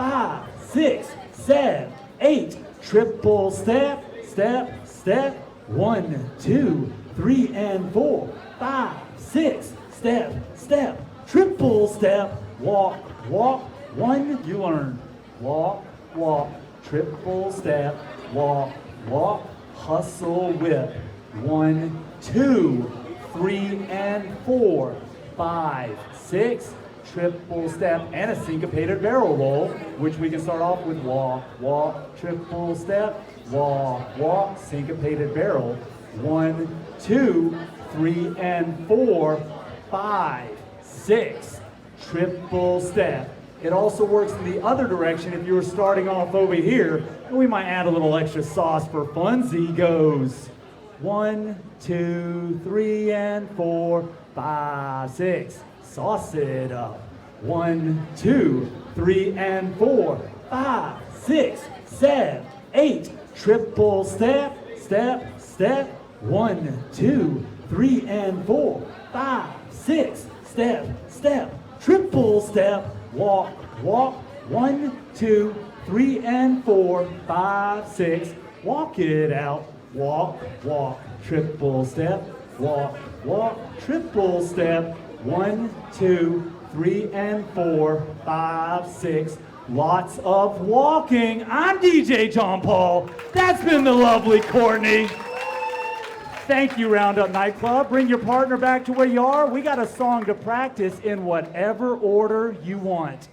5, 6, 7, 8. Triple step, step, step. 1, 2, 3, and 4, 5, 6. Step, step. Triple step. Walk, walk. 1, you learn. Walk, walk. Triple step. Walk, walk. Hustle whip. 1, 2, 3, and 4, 5, 6. Triple step and a syncopated barrel roll, which we can start off with walk, walk, triple step, walk, walk, syncopated barrel. 1, 2, 3, and 4, 5, 6. Triple step. It also works in the other direction if you were starting off over here. And we might add a little extra sauce for funzy. Goes 1, 2, 3, and 4, 5, 6. Sauce it up. 1, 2, 3, and 4, 5, 6, 7, 8. Triple step, step, step. 1, 2, 3, and 4, 5, 6. Step, step. Triple step. Walk, walk. 1, 2, 3, and 4, 5, 6. Walk it out. Walk, walk. Triple step. Walk, walk. Triple step. 1, 2, 3, and 4, 5, 6. Lots of walking. I'm DJ JohnPaul. That's been the lovely Kortnee. Thank you, Roundup Nightclub. Bring your partner back to where you are. We got a song to practice in whatever order you want.